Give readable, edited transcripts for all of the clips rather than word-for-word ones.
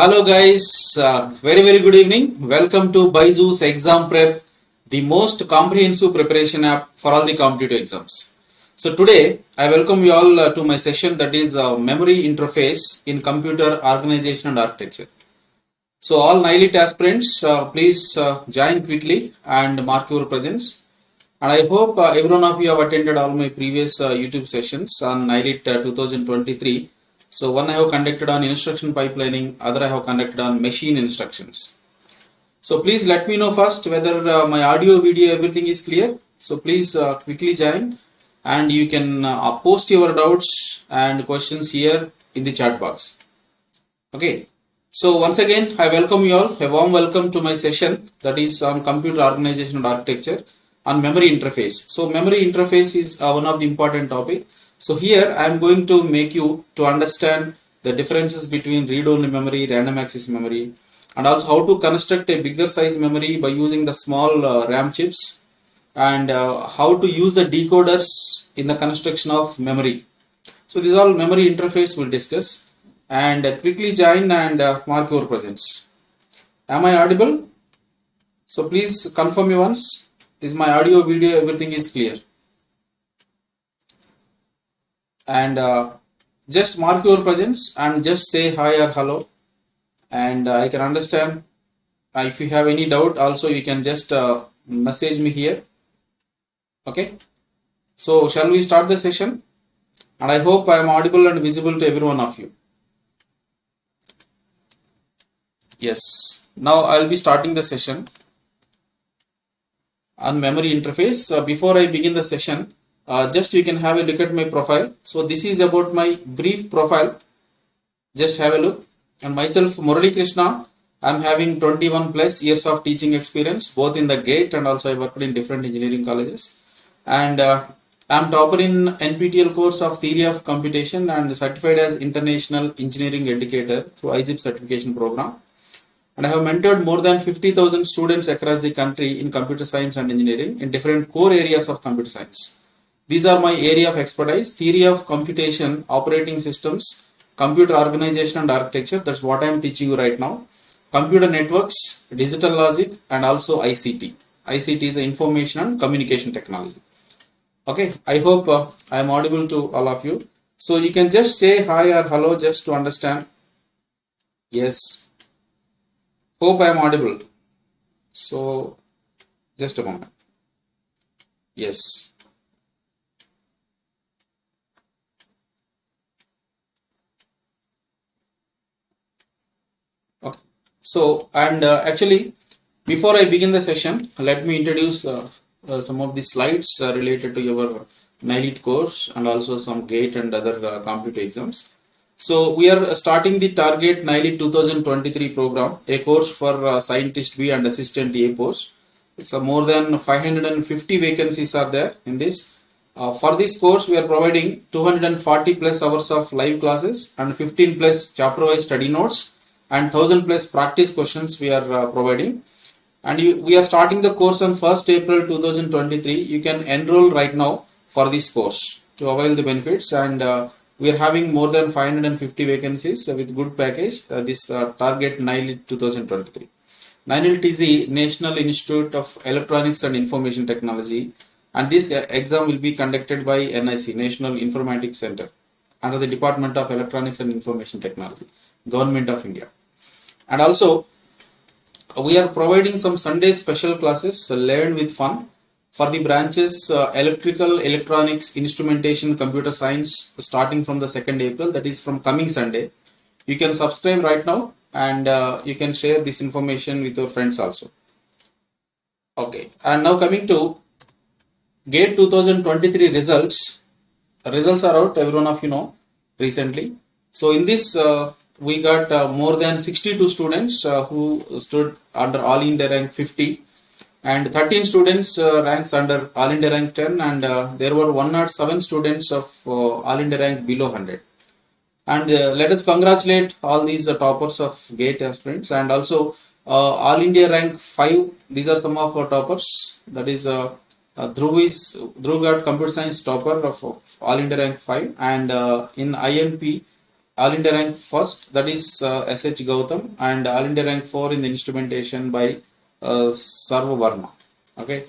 Hello guys, very good evening. Welcome to BYJU'S Exam Prep, the most comprehensive preparation app for all the competitive exams. So today I welcome you all to my session, that is memory interface in computer organization and architecture. So all NIELIT aspirants, please join quickly and mark your presence. And I hope every one of you have attended all my previous YouTube sessions on NIELIT 2023. So one I have conducted on instruction pipelining, other I have conducted on machine instructions. So please let me know first whether my audio, video, everything is clear. So please quickly join and you can post your doubts and questions here in the chat box. Okay. So once again, I welcome you all. A warm welcome to my session, that is on computer organization and architecture on memory interface. So memory interface is one of the important topic. So here I am going to make you to understand the differences between read-only memory, random access memory, and also how to construct a bigger size memory by using the small RAM chips, and how to use the decoders in the construction of memory. So this all memory interface we'll discuss, and quickly join and mark your presence. Am I audible? So please confirm me once. Is my audio, video, everything is clear? And just mark your presence and just say hi or hello, and I can understand. If you have any doubt also you can just message me here. Okay, so shall we start the session? And I hope I am audible and visible to every one of you. Yes, now I will be starting the session on memory interface. Before I begin the session, just you can have a look at my profile. So this is about my brief profile. Just have a look. And myself, Murali Krishna, I am having 21 plus years of teaching experience, both in the GATE and also I worked in different engineering colleges. And I am topper in NPTEL course of Theory of Computation and certified as International Engineering Educator through ISRO certification program. And I have mentored more than 50,000 students across the country in computer science and engineering in different core areas of computer science. These are my area of expertise: theory of computation, operating systems, computer organization and architecture. That's what I am teaching you right now. Computer networks, digital logic, and also ICT. ICT is information and communication technology. Okay, I hope I am audible to all of you. So you can just say hi or hello just to understand. Yes. Hope I am audible. So just a moment. Yes. Okay. So, and actually, before I begin the session, let me introduce some of the slides related to your NIELIT course and also some GATE and other competitive exams. So we are starting the Target NIELIT 2023 program, a course for Scientist B and Assistant A post. It's more than 550 vacancies are there in this. For this course, we are providing 240 plus hours of live classes and 15 plus chapter-wise study notes and 1000 plus practice questions we are providing. And we are starting the course on 1st April 2023. You can enroll right now for this course to avail the benefits, and we are having more than 550 vacancies with good package. This Target NIELIT 2023. NIELIT is the National Institute of Electronics and Information Technology, and this exam will be conducted by NIC, National Informatics Center, under the Department of Electronics and Information Technology, Government of India. And also, we are providing some Sunday special classes, learn with fun, for the branches electrical, electronics, instrumentation, computer science, starting from the 2nd April, that is from coming Sunday. You can subscribe right now, and you can share this information with your friends also. Okay, and now coming to GATE 2023 results. Results are out, every one of you know, recently. So in this, we got more than 62 students who stood under All India rank 50. And 13 students ranks under All India rank 10, and there were 107 students of All India rank below 100. And let us congratulate all these toppers of GATE aspirants, and also All India rank 5. These are some of our toppers. That is Dhruv got computer science topper of All India rank 5, and in INP All India rank first, that is SH Gautam, and All India rank 4 in the instrumentation by Sarva Varma. Okay,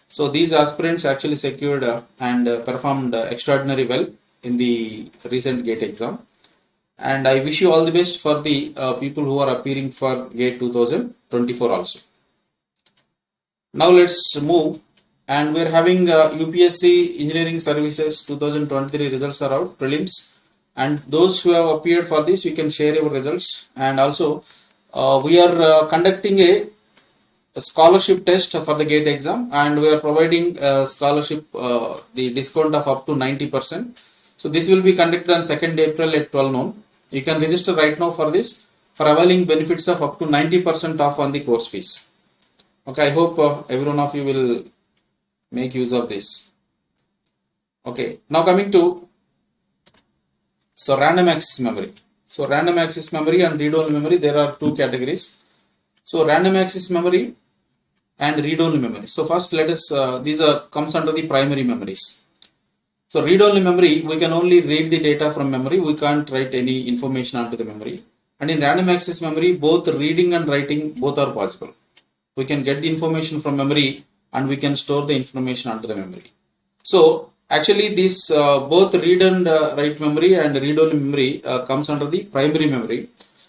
so these aspirants actually secured and performed extraordinary well in the recent GATE exam, and I wish you all the best for the people who are appearing for GATE 2024 also. Now let's move, and we're having UPSC Engineering Services 2023 results are out, prelims, and those who have appeared for this, you can share your results. And also we are conducting a scholarship test for the GATE exam, and we are providing scholarship the discount of up to 90%. So this will be conducted on 2nd April at 12 noon. You can register right now for this for availing benefits of up to 90% off on the course fees. Okay, I hope every one of you will make use of this. Okay, now coming to random access memory. So random access memory and read-only memory, there are two categories. So random access memory and read-only memory. So first let us, these comes under the primary memories. So read-only memory, we can only read the data from memory, we can't write any information onto the memory. And in random access memory, both reading and writing, both are possible. We can get the information from memory and we can store the information onto the memory. So actually this both read and write memory and read-only memory comes under the primary memory.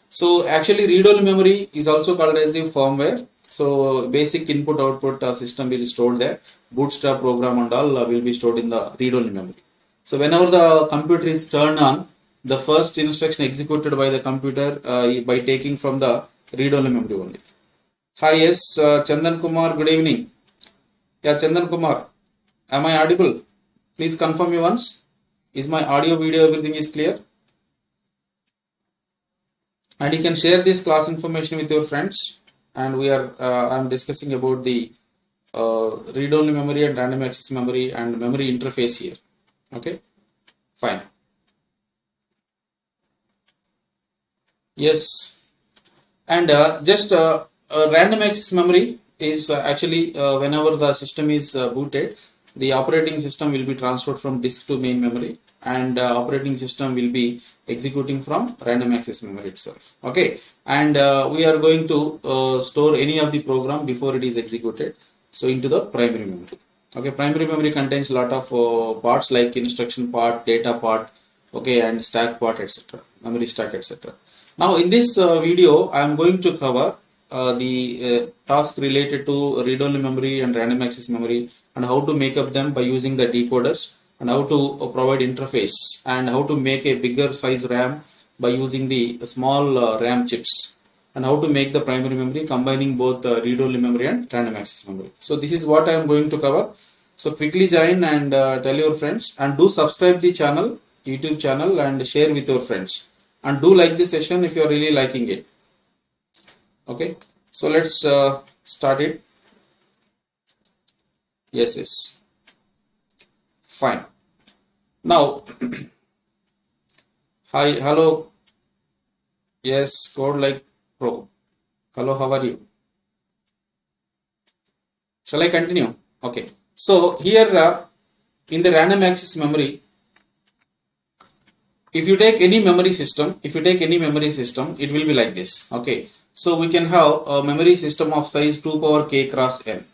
So actually read-only memory is also called as the firmware. So basic input output system will be stored there. Bootstrap program and all will be stored in the read-only memory. So whenever the computer is turned on, the first instruction executed by the computer by taking from the read-only memory only. Hi, yes, Chandan Kumar, good evening. Yeah, Chandan Kumar, am I audible? Please confirm me once. Is my audio, video, everything is clear? And you can share this class information with your friends. And we are, I'm discussing about the read-only memory and random access memory and memory interface here. Okay, fine. Yes, and just random access memory is actually whenever the system is booted, the operating system will be transferred from disk to main memory, and operating system will be executing from random access memory itself. Okay, and we are going to store any of the program before it is executed, so into the primary memory. Okay, primary memory contains a lot of parts like instruction part, data part, okay, and stack part, etc., memory stack, etc. Now in this video I am going to cover the task related to read-only memory and random access memory, and how to make up them by using the decoders, and how to provide interface, and how to make a bigger size RAM by using the small RAM chips, and how to make the primary memory combining both read-only memory and random access memory. So this is what I am going to cover. So quickly join and tell your friends, and do subscribe the channel, YouTube channel, and share with your friends, and do like this session if you are really liking it. Okay, so let's start it. Yes, fine. Now hi, hello, yes, code like pro. Hello, how are you? Shall I continue? Okay, so here in the random access memory, if you take any memory system, it will be like this. Okay, so we can have a memory system of size 2 power k cross n.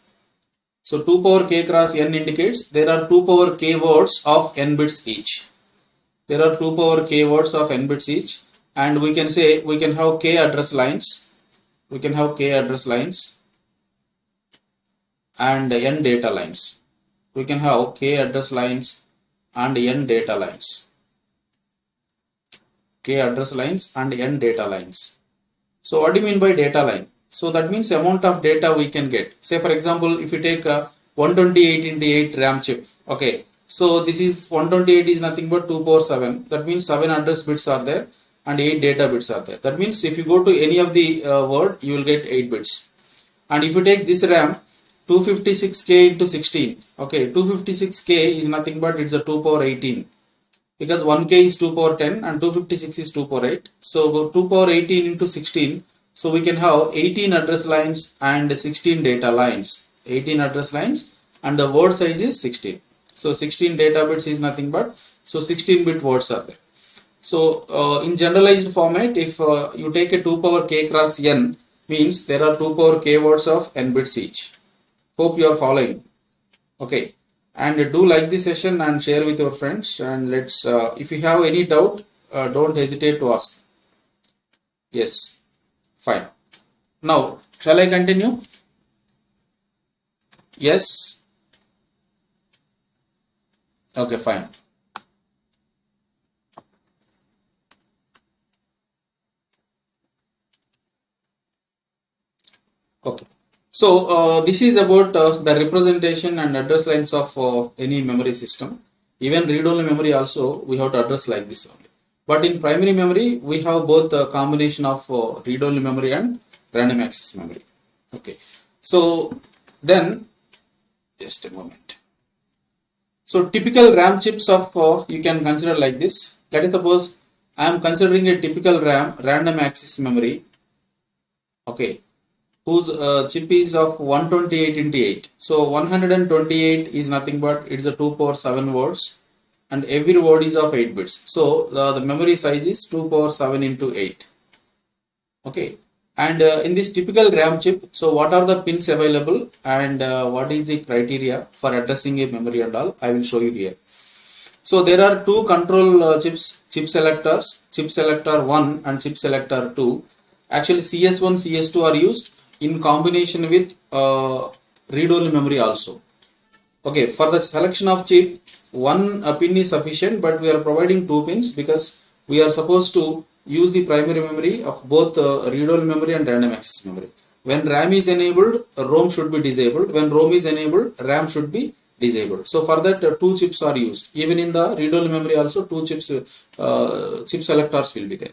So 2 power k cross n indicates there are 2 power k words of n bits each. There are 2 power k words of n bits each, and we can say we can have k address lines. We can have k address lines and n data lines. We can have k address lines and n data lines. K address lines and n data lines. So what do you mean by data line? So that means amount of data we can get. Say for example, if you take a 128x8 RAM chip, okay, so this is 128 is nothing but 2 power 7. That means 7 address bits are there and 8 data bits are there. That means if you go to any of the word, you will get 8 bits. And if you take this RAM, 256k into 16, okay, 256k is nothing but it's a 2 power 18. Because 1k is 2 power 10 and 256 is 2 power 8. So 2 power 18 into 16. So we can have 18 address lines and 16 data lines. 18 address lines and the word size is 16. So 16 data bits is nothing but, so 16 bit words are there. So in generalized format, if you take a 2 power k cross n, means there are 2 power k words of n bits each. Hope you are following. Okay, and do like this session and share with your friends, and let's if you have any doubt, don't hesitate to ask. Yes, fine. Now shall I continue? Yes. Okay, fine. Okay. So this is about the representation and address lines of any memory system. Even read-only memory also we have to address like this only. But in primary memory we have both a combination of read-only memory and random access memory. Okay. So then just a moment. So typical RAM chips of you can consider like this. Let us suppose I am considering a typical RAM random access memory. Okay, whose chip is of 128 into 8. So 128 is nothing but it's a 2 power 7 words, and every word is of 8 bits. So the memory size is 2 power 7 into 8. Okay, and in this typical RAM chip, so what are the pins available and what is the criteria for addressing a memory and all, I will show you here. So there are two control chips, chip selectors, chip selector 1 and chip selector 2. Actually CS1, CS2 are used in combination with read-only memory also. Okay, for the selection of chip, one pin is sufficient, but we are providing 2 pins because we are supposed to use the primary memory of both read-only memory and random access memory. When RAM is enabled, ROM should be disabled. When ROM is enabled, RAM should be disabled. So for that 2 chips are used. Even in the read-only memory also 2 chips, chip selectors will be there.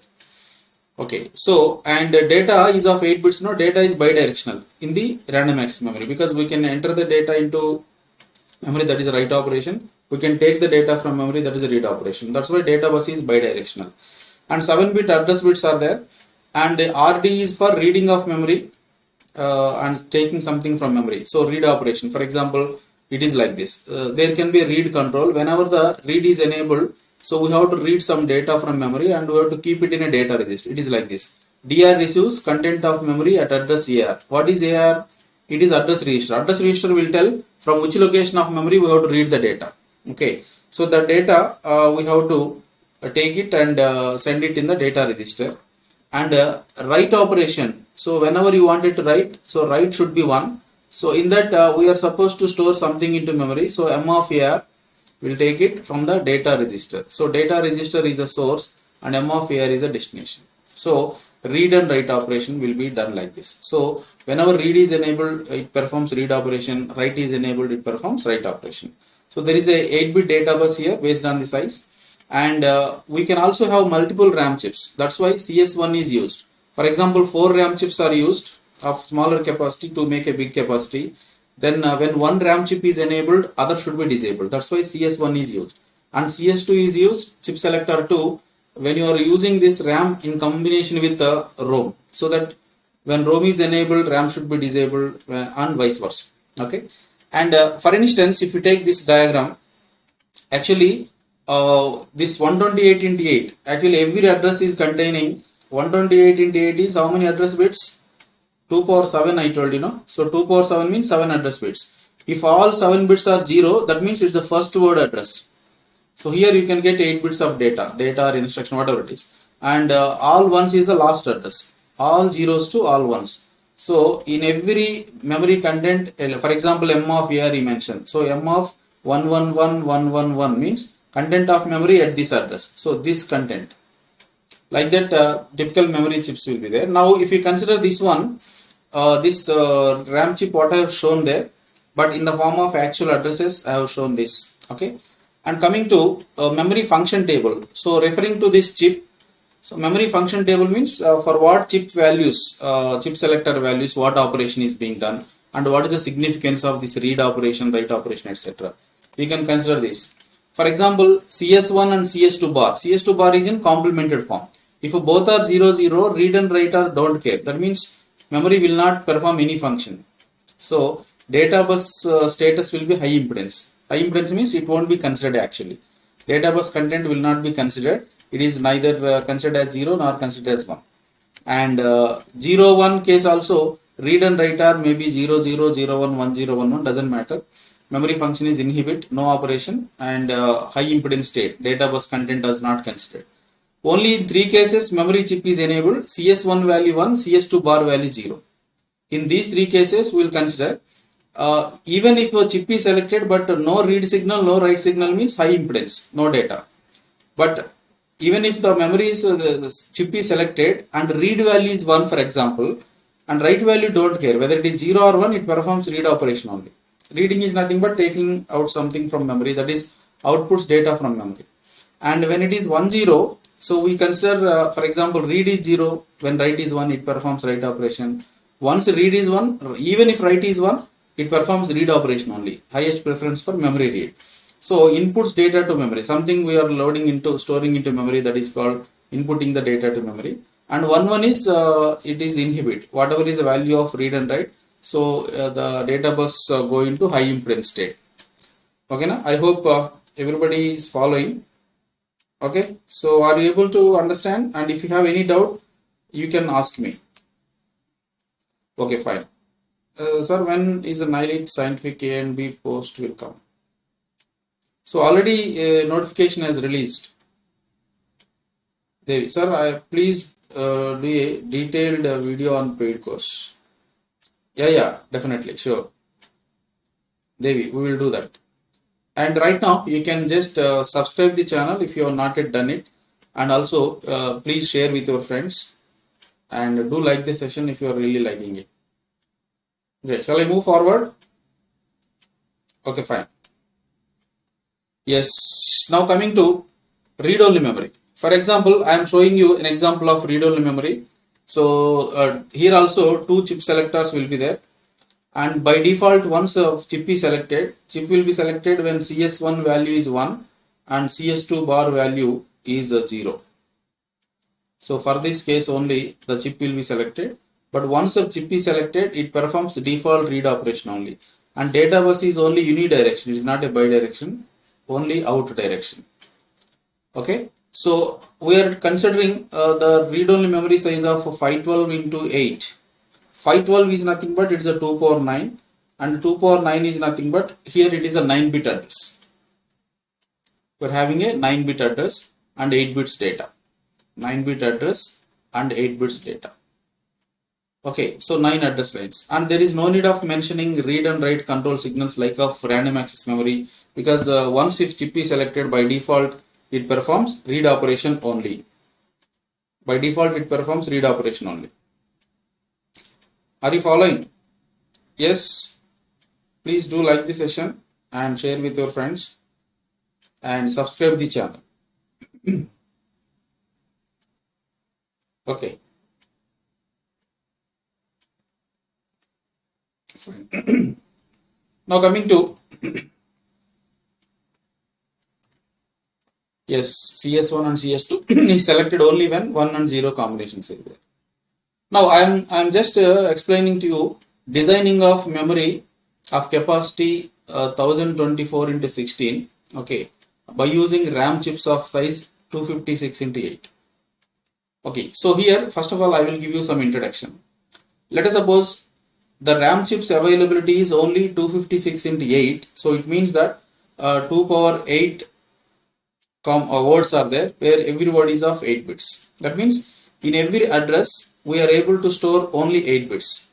Okay, so and data is of 8 bits. No, data is bidirectional in the random access memory because we can enter the data into memory, that is a write operation. We can take the data from memory, that is a read operation. That's why data bus is bidirectional. And 7-bit address bits are there. And RD is for reading of memory and taking something from memory. So read operation, for example, it is like this. There can be a read control. Whenever the read is enabled, so we have to read some data from memory and we have to keep it in a data register. It is like this. DR receives content of memory at address AR. What is AR? It is address register. Address register will tell from which location of memory we have to read the data. Okay. So the data we have to take it and send it in the data register. And write operation. So whenever you want it to write, so write should be 1. So in that we are supposed to store something into memory. So M of AR will take it from the data register. So data register is a source and M of AR is a destination. So read and write operation will be done like this. So whenever read is enabled, it performs read operation. Write is enabled, it performs write operation. So there is a 8-bit data bus here based on the size. And we can also have multiple RAM chips. That's why CS1 is used. For example, 4 RAM chips are used of smaller capacity to make a big capacity. Then when one RAM chip is enabled, other should be disabled. That's why CS1 is used. And CS2 is used, chip selector 2, when you are using this RAM in combination with the ROM. So that when ROM is enabled, RAM should be disabled and vice versa. Okay. And for instance, if you take this diagram, actually this 128 into 8, actually every address is containing 128 into 8 is how many address bits? 2 power 7 I told you, no? So 2 power 7 means 7 address bits. If all 7 bits are 0, that means it's the first word address. So here you can get 8 bits of data or instruction, whatever it is. And all ones is the last address. All zeros to all ones. So in every memory content, for example, M of AR he mentioned. So M of 111111 means content of memory at this address. So this content. Like that typical memory chips will be there. Now if you consider this one, this RAM chip what I have shown there, but in the form of actual addresses I have shown this. Okay. And coming to memory function table. So referring to this chip, so memory function table means for what chip values, chip selector values, what operation is being done and what is the significance of this read operation, write operation, etc. We can consider this. For example, CS1 and CS2 bar. CS2 bar is in complemented form. If both are 0, 0, read and write are don't care. That means memory will not perform any function. So data bus status will be high impedance. High impedance means it won't be considered actually. Data bus content will not be considered it is neither considered as 0 nor considered as 1. And 0 1 case also, read and write are maybe 0 0 0 1 1 0 1 1, doesn't matter. Memory function is inhibit, no operation, and high impedance state, data bus content does not considered. Only in 3 cases memory chip is enabled, CS1 value 1, CS2 bar value 0. In these 3 cases we will consider even if a chip is selected but no read signal, no write signal means high impedance, no data. But even if the memory is the chip is selected and read value is 1 for example, and write value don't care, whether it is 0 or 1, it performs read operation only. Reading is nothing but taking out something from memory, that is outputs data from memory. And when it is 1 0, so we consider for example read is 0, when write is 1, it performs write operation. Once read is 1, even if write is 1, it performs read operation only, highest preference for memory read. So inputs data to memory, something we are loading into, storing into memory, that is called inputting the data to memory. And 1 1 is it is inhibit, whatever is the value of read and write. So the data bus go into high impedance state. Okay, na? I hope everybody is following. Okay, so are you able to understand? And if you have any doubt, you can ask me. Okay, fine. Sir, when is the NIELIT scientific A and B post will come? So already notification has released. Devi, sir, please do a detailed video on paid course. Yeah, definitely, sure. Devi, we will do that. And right now you can just subscribe the channel if you have not yet done it, and also please share with your friends, and do like the session if you are really liking it. Okay, shall I move forward? Okay, fine. Yes, now coming to read-only memory. For example, I am showing you an example of read-only memory. So here also 2 chip selectors will be there, and by default once a chip is selected, chip will be selected when CS1 value is 1 and CS2 bar value is 0. So for this case only the chip will be selected, but once a chip is selected, it performs default read operation only, and data bus is only unidirection, it is not a bidirection, only out direction. Okay, so we are considering the read-only memory size of 512 into 8. 512 is nothing but it's a 2 power 9, and 2 power 9 is nothing but here it is a 9-bit address. We are having a 9-bit address and 8 bits data. 9-bit address and 8 bits data. Okay, so 9 address lines, and there is no need of mentioning read and write control signals like of random access memory, because once if chip is selected, by default it performs read operation only. By default it performs read operation only. Are you following? Yes, please do like the session and share with your friends and subscribe the channel. Okay. Fine. Now coming to yes, CS1 and CS2 is selected only when 1 and 0 combinations are there. Now I am just explaining to you designing of memory of capacity 1024 into 16. Okay, by using RAM chips of size 256 into 8. Okay, so here first of all I will give you some introduction. Let us suppose the RAM chips availability is only 256 into 8, so it means that 2 power 8 words are there where every word is of 8 bits. That means in every address we are able to store only 8 bits.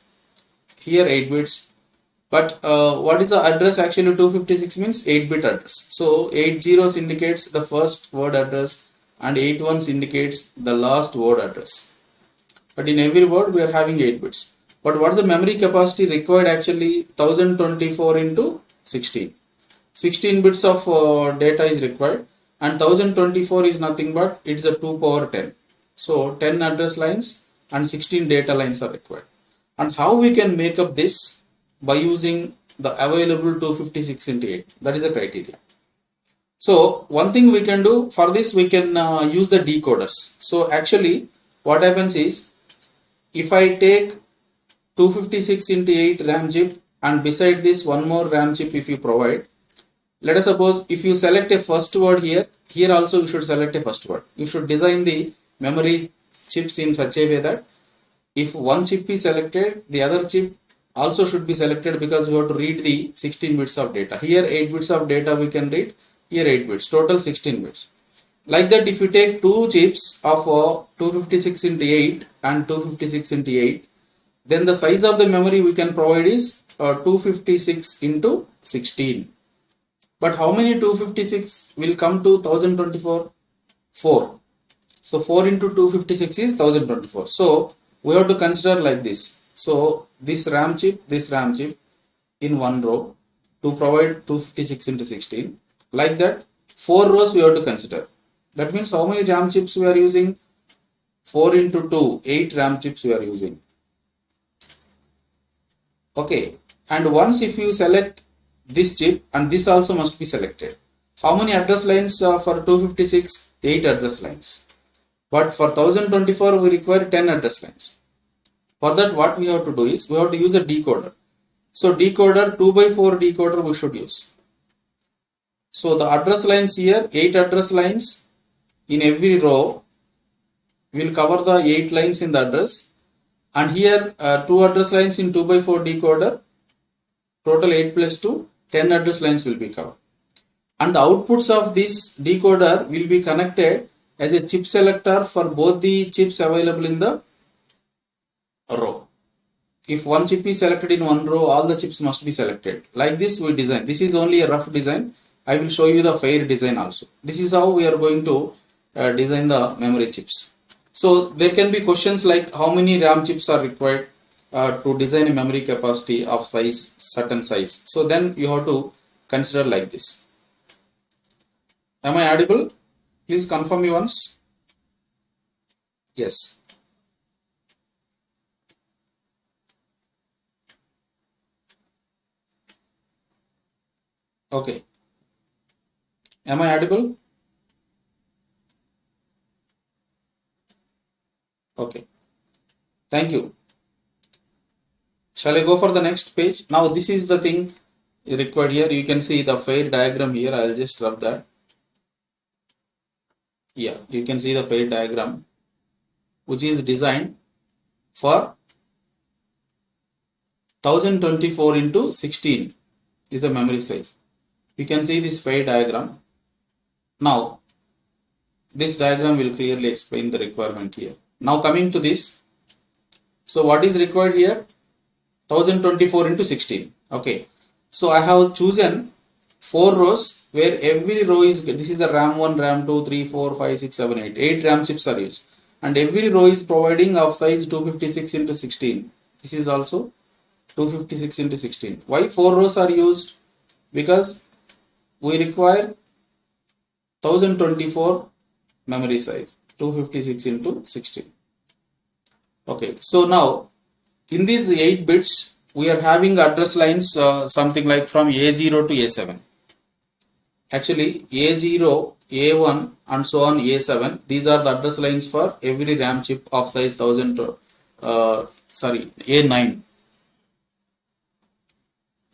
Here 8 bits, but what is the address actually? 256 means 8-bit address. So 8 zeros indicates the first word address and 8 ones indicates the last word address. But in every word we are having 8 bits. But what is the memory capacity required actually? 1024 into 16. 16 bits of data is required, and 1024 is nothing but it's a 2 power 10. So 10 address lines and 16 data lines are required. And how we can make up this? By using the available 256 into 8. That is the criteria. So one thing we can do for this, we can use the decoders. So actually what happens is, if I take 256 into 8 RAM chip and beside this one more RAM chip if you provide, Let us suppose if you select a first word here, here also you should select a first word. You should design the memory chips in such a way that if one chip is selected, the other chip also should be selected, because we have to read the 16 bits of data. Here 8 bits of data we can read, here 8 bits, total 16 bits. Like that, if you take two chips of 256 into 8 and 256 into 8, then the size of the memory we can provide is 256 into 16. But how many 256 will come to 1024? 4. So 4 into 256 is 1024. So we have to consider like this. So this RAM chip in one row to provide 256 into 16. Like that, 4 rows we have to consider. That means how many RAM chips we are using? 4 into 2, 8 RAM chips we are using. Okay. And once if you select this chip, and this also must be selected. How many address lines for 256? 8 address lines. But for 1024 we require 10 address lines. For that, what we have to do is we have to use a decoder. So decoder, 2x4 decoder we should use. So the address lines here, 8 address lines in every row will cover the 8 lines in the address, and here 2 address lines in 2x4 decoder, total 8 plus 2, 10 address lines will be covered. And the outputs of this decoder will be connected as a chip selector for both the chips available in the row. If one chip is selected in one row, all the chips must be selected. Like this we design. This is only a rough design. I will show you the fair design also. This is how we are going to design the memory chips. So there can be questions like how many RAM chips are required to design a memory capacity of size, certain size. So then you have to consider like this. Am I audible? Please confirm me once. Yes. Okay. Am I audible? Okay. Thank you. Shall I go for the next page? Now this is the thing required here. You can see the fair diagram here. I'll just rub that. Yeah, you can see the fair diagram, which is designed for 1024 into 16 is the memory size. You can see this fair diagram. Now, this diagram will clearly explain the requirement here. Now coming to this. So what is required here? 1024 into 16. Okay. So I have chosen 4 rows where every row is, this is the RAM 1, RAM 2, 3, 4, 5, 6, 7, 8. 8 RAM chips are used. And every row is providing of size 256 into 16. This is also 256 into 16. Why 4 rows are used? Because we require 1024 memory size, 256 into 16. Okay, so now in these 8 bits we are having address lines something like from A0 to A7. Actually A0, A1 and so on A7, these are the address lines for every RAM chip of size A9.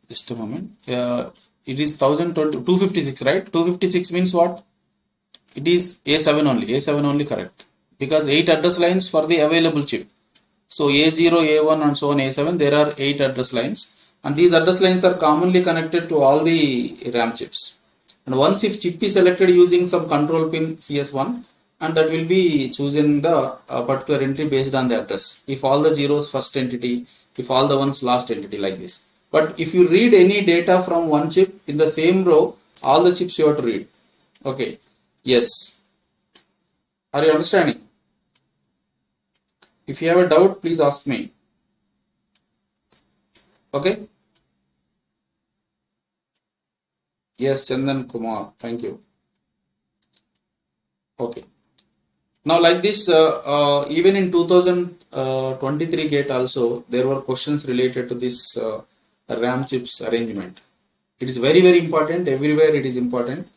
Just a moment. It is 256, right? 256 means what? It is A7 only. A7 only, correct. Because 8 address lines for the available chip. So A0, A1 and so on A7, there are 8 address lines. And these address lines are commonly connected to all the RAM chips. And once if chip is selected using some control pin CS1, and that will be chosen the particular entry based on the address. If all the zeros first entity, if all the ones last entity, like this. But if you read any data from one chip in the same row, all the chips you have to read. Okay. Yes. Are you understanding? If you have a doubt, please ask me. Okay. Yes, Chandan Kumar. Thank you. Okay. Now like this, even in 2023 GATE also, there were questions related to this RAM chips arrangement. It is very, very important. Everywhere it is important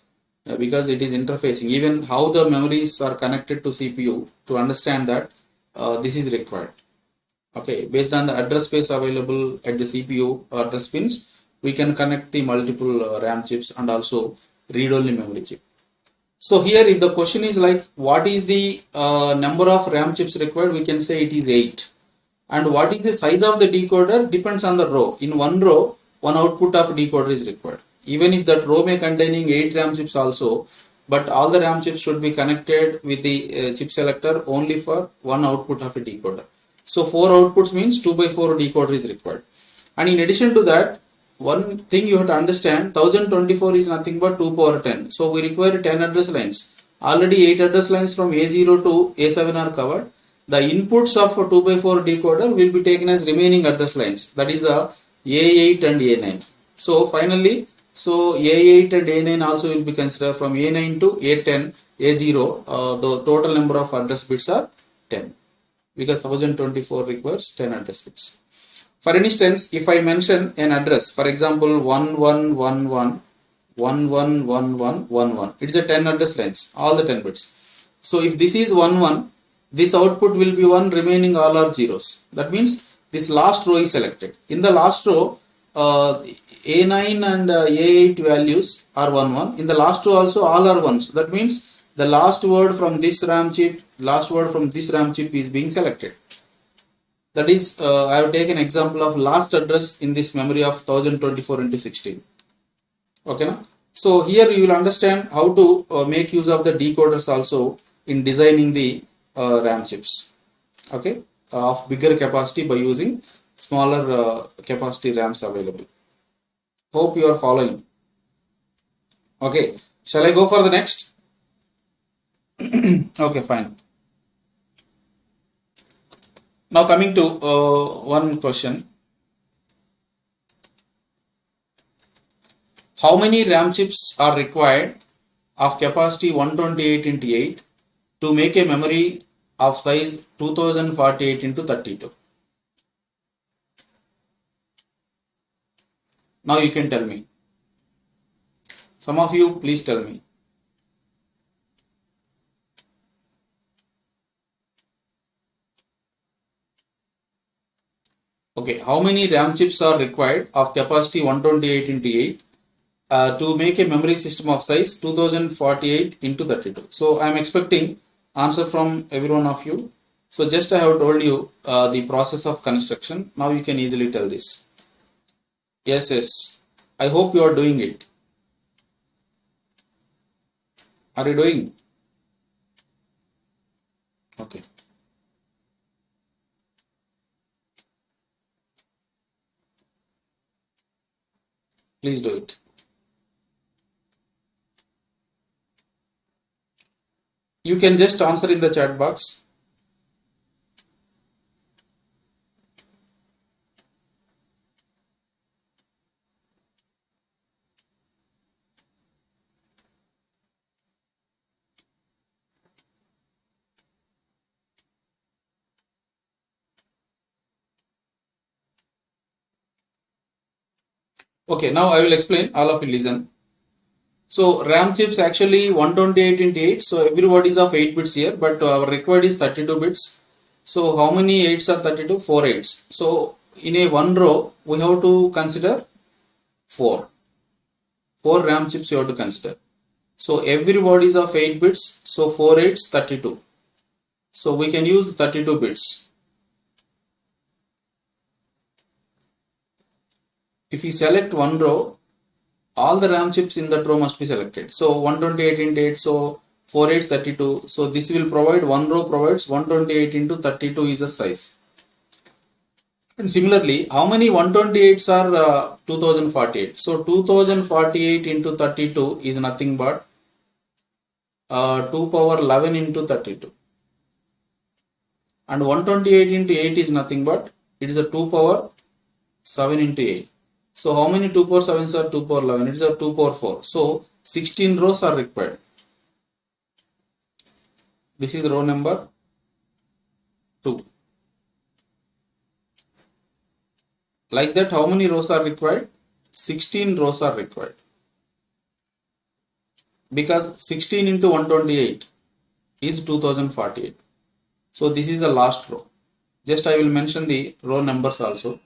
because it is interfacing. Even how the memories are connected to CPU, to understand that this is required. Okay, based on the address space available at the CPU address pins, we can connect the multiple RAM chips and also read-only memory chip. So here if the question is like what is the number of RAM chips required, we can say it is 8. And what is the size of the decoder depends on the row. In one row, one output of decoder is required. Even if that row may containing 8 RAM chips also, but all the RAM chips should be connected with the chip selector only for one output of a decoder. So 4 outputs means 2/4 decoder is required. And in addition to that, one thing you have to understand, 1024 is nothing but 2 power 10. So we require 10 address lines. Already 8 address lines from A0 to A7 are covered. The inputs of a 2/4 decoder will be taken as remaining address lines. That is a A8 and A9. So finally, so A8 and A9 also will be considered from A9 to A10, A0. The total number of address bits are 10 because 1024 requires 10 address bits. For instance, if I mention an address, for example, 1111, 111111, it is a 10 address lines, all the 10 bits. So if this is 11, this output will be 1, remaining all are zeros. That means this last row is selected. In the last row, A9 and A8 values are 11. In the last row also all are 1s. That means the last word from this RAM chip, last word from this RAM chip is being selected. That is, I have taken example of last address in this memory of 1024 into 16. Okay, na? So here you will understand how to make use of the decoders also in designing the RAM chips. Okay, of bigger capacity by using smaller capacity RAMs available. Hope you are following. Okay, shall I go for the next? Okay, fine. Now coming to one question. How many RAM chips are required of capacity 128 into 8 to make a memory of size 2048 into 32? Now you can tell me. Some of you please tell me. Okay, how many RAM chips are required of capacity 128 into 8 to make a memory system of size 2048 into 32? So I am expecting answer from every one of you. So just I have told you the process of construction. Now you can easily tell this. Yes, yes. I hope you are doing it. Are you doing? Okay. Please do it. You can just answer in the chat box. Okay, now I will explain. All of you listen. So RAM chips actually 128 into 8. So everybody is of 8 bits here, but our required is 32 bits. So how many 8s are 32? 4 8s. So in a one row, we have to consider 4. 4 RAM chips you have to consider. So everybody is of 8 bits. So 4 8s 32. So we can use 32 bits. If you select one row, all the RAM chips in that row must be selected. So 128 into 8, so 4 8 32. So this will provide, one row provides 128 into 32 is the size. And similarly, how many 128s are 2048? So 2048 into 32 is nothing but 2 power 11 into 32. And 128 into 8 is nothing but, it is a 2 power 7 into 8. So how many 2 power 7s are 2 power 11? It is a 2 power 4. So 16 rows are required. This is row number 2. Like that, how many rows are required? 16 rows are required. Because 16 into 128 is 2048. So this is the last row. Just I will mention the row numbers also.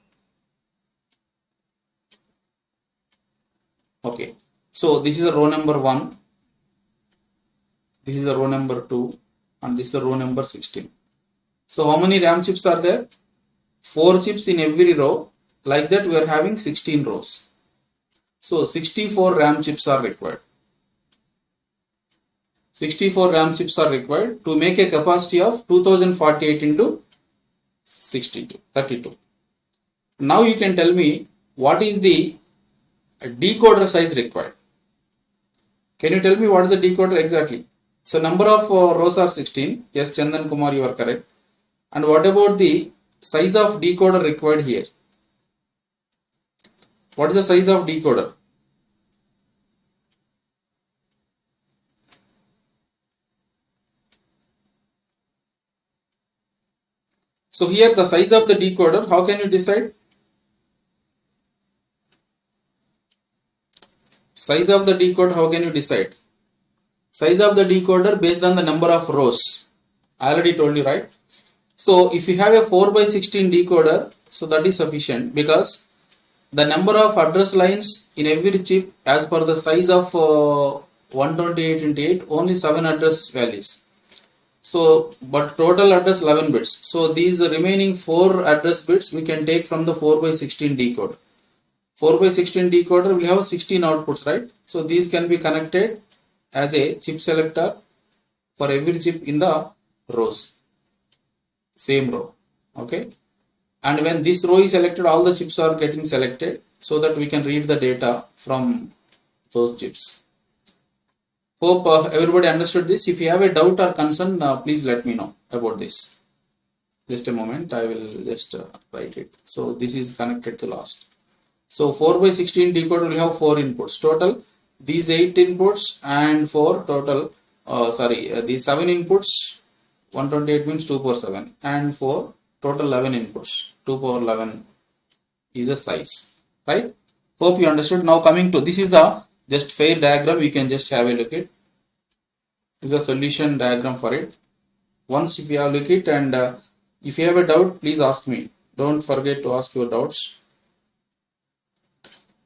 Okay, so this is a row number 1, this is a row number 2, and this is a row number 16. So how many RAM chips are there? 4 chips in every row. Like that we are having 16 rows. So 64 RAM chips are required. 64 RAM chips are required to make a capacity of 2048 into 62, 32. Now you can tell me what is the decoder size required. Can you tell me what is the decoder exactly? So number of rows are 16. Yes, Chandan Kumar, you are correct. And what about the size of decoder required here? What is the size of decoder? So here the size of the decoder, how can you decide? Size of the decoder, how can you decide? Size of the decoder based on the number of rows. I already told you, right? So if you have a 4 by 16 decoder, so that is sufficient because the number of address lines in every chip as per the size of 128 into 8, only 7 address values. So, but total address 11 bits. So these remaining 4 address bits we can take from the 4 by 16 decoder. 4 by 16 decoder will have 16 outputs, right? So these can be connected as a chip selector for every chip in the rows. Same row. Okay. And when this row is selected, all the chips are getting selected so that we can read the data from those chips. Hope everybody understood this. If you have a doubt or concern, please let me know about this. Just a moment, I will just write it. So this is connected to last. So 4 by 16 decoder will have 4 inputs total. These 8 inputs and 4 total. These 7 inputs. 128 means 2 power 7 and 4 total 11 inputs. 2 power 11 is a size, right? Hope you understood. Now coming to this is the just fair diagram. You can just have a look at. This is a solution diagram for it. Once if you have a look at and if you have a doubt, please ask me. Don't forget to ask your doubts.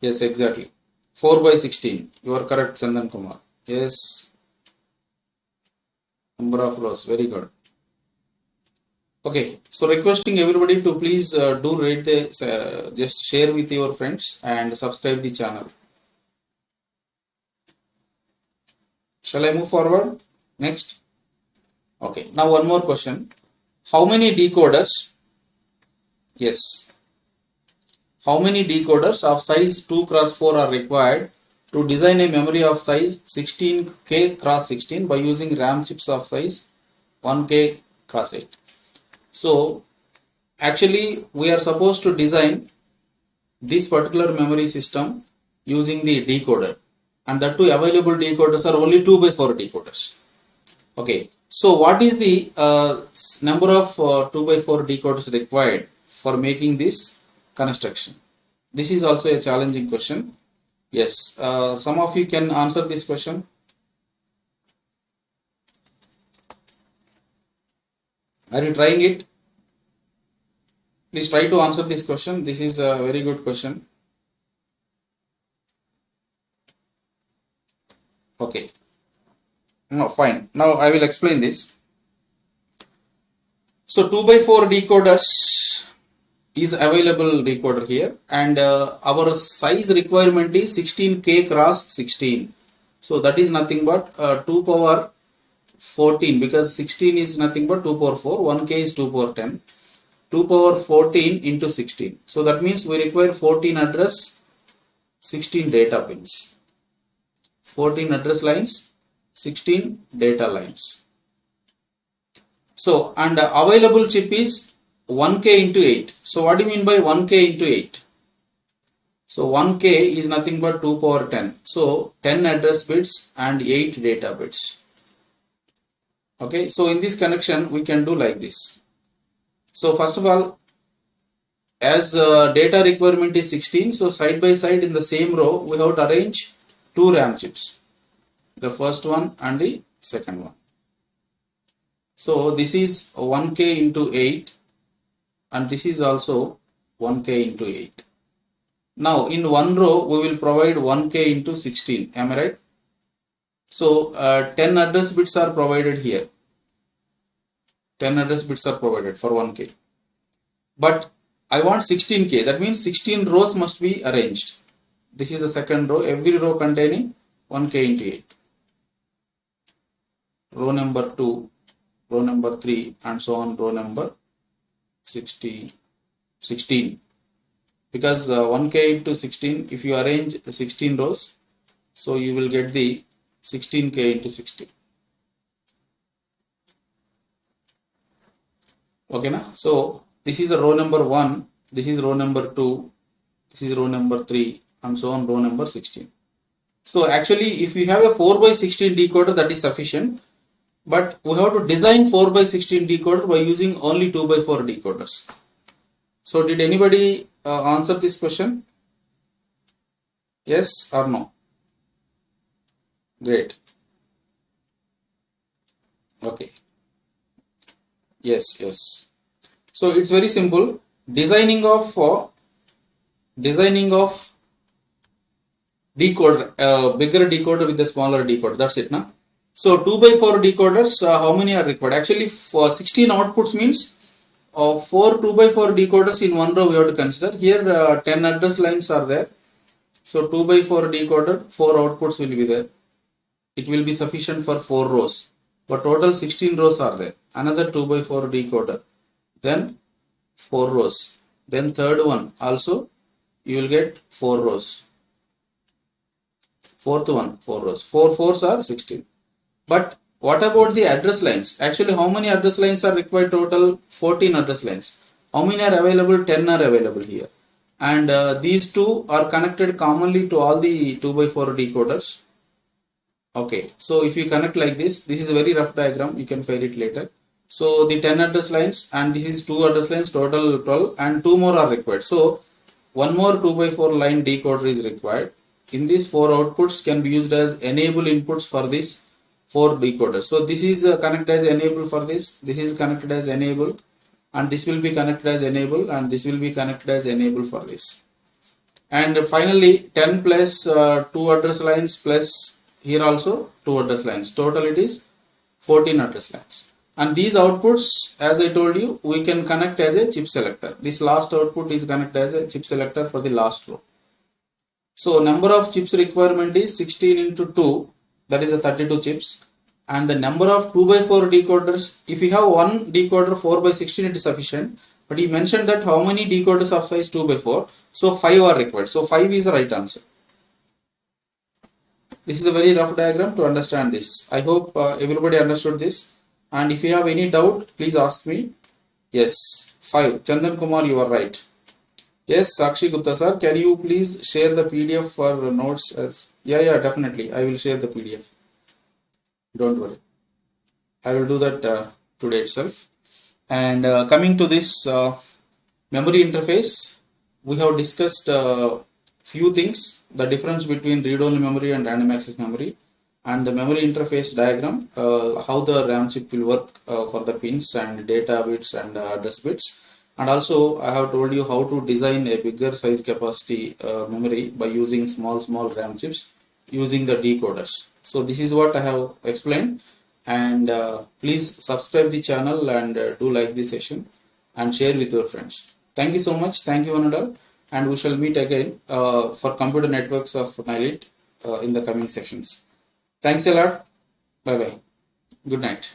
Yes, exactly. 4 by 16. You are correct, Chandan Kumar. Yes. Number of rows. Very good. Okay, so requesting everybody to please do rate the just share with your friends and subscribe the channel. Shall I move forward? Next. Okay, now one more question. How many decoders? Yes. How many decoders of size 2 cross 4 are required to design a memory of size 16K cross 16 by using RAM chips of size 1K cross 8? So actually we are supposed to design this particular memory system using the decoder, and that two available decoders are only 2 by 4 decoders. Okay, so what is the number of 2 by 4 decoders required for making this construction? This is also a challenging question. Yes, some of you can answer this question. Are you trying it? Please try to answer this question. This is a very good question. Okay. No, fine. Now I will explain this. So 2 by 4 decoders is available decoder here, and our size requirement is 16K cross 16. So that is nothing but 2 power 14, because 16 is nothing but 2 power 4. 1K is 2 power 10. 2 power 14 into 16. So that means we require 14 address, 16 data pins. 14 address lines, 16 data lines. So, and available chip is 1K into 8. So what do you mean by 1K into 8? So 1K is nothing but 2 power 10. So 10 address bits and 8 data bits. Okay, so in this connection we can do like this. So first of all, as data requirement is 16, so side by side in the same row we have to arrange 2 RAM chips, the first one and the second one. So this is 1K into 8 and this is also 1K into 8. Now in one row we will provide 1k into 16. Am I right? So 10 address bits are provided here. 10 address bits are provided for 1k. But I want 16k. That means 16 rows must be arranged. This is the second row. Every row containing 1k into 8. Row number 2, row number 3, and so on. Row number 16. Because 1k into 16, if you arrange 16 rows, so you will get the 16k into 16. Okay, na? So this is the row number 1, this is row number 2, this is row number 3, and so on, row number 16. So actually, if you have a 4x16 decoder, that is sufficient. But we have to design 4x16 decoder by using only 2x4 decoders. So did anybody answer this question? Yes or no? Great. Okay. Yes. So it's very simple. Designing of decoder, bigger decoder with a smaller decoder. That's it, na? So 2x4 decoders, how many are required? Actually, for 16 outputs means 4 2x4 decoders in one row we have to consider. Here 10 address lines are there. So 2x4 decoder, 4 outputs will be there. It will be sufficient for 4 rows. But total 16 rows are there. Another 2x4 decoder. Then 4 rows. Then third one also you will get 4 rows. Fourth one 4 rows. 4 4s are 16. But what about the address lines? Actually, how many address lines are required? Total 14 address lines. How many are available? 10 are available here. And these two are connected commonly to all the 2x4 decoders. Okay, so if you connect like this is a very rough diagram. You can file it later. So the 10 address lines and this is 2 address lines, total 12, and 2 more are required. So one more 2x4 line decoder is required. In these 4 outputs can be used as enable inputs for this 4 decoders. So this is connected as enable for this is connected as enable, and this will be connected as enable, and this will be connected as enable for this. And finally 10 plus 2 address lines plus here also 2 address lines. Total it is 14 address lines. And these outputs, as I told you, we can connect as a chip selector. This last output is connected as a chip selector for the last row. So number of chips requirement is 16 into 2, that is a 32 chips. And the number of 2x4 decoders, if you have one decoder 4x16, it is sufficient. But he mentioned that how many decoders of size 2x4, so 5 are required. So 5 is the right answer. This is a very rough diagram to understand this. I hope everybody understood this. And if you have any doubt, please ask me. Yes, 5. Chandan Kumar, you are right. Yes, Sakshi Gupta sir, can you please share the PDF for notes? As yeah, definitely. I will share the PDF. Don't worry. I will do that today itself. And coming to this memory interface, we have discussed few things: the difference between read-only memory and random access memory, and the memory interface diagram, how the RAM chip will work for the pins and data bits and address bits. And also I have told you how to design a bigger size capacity memory by using small RAM chips using the decoders. So this is what I have explained, and please subscribe the channel and do like this session and share with your friends. Thank you so much. Thank you one and all, and we shall meet again for computer networks of NIELIT in the coming sessions. Thanks a lot. Bye bye. Good night.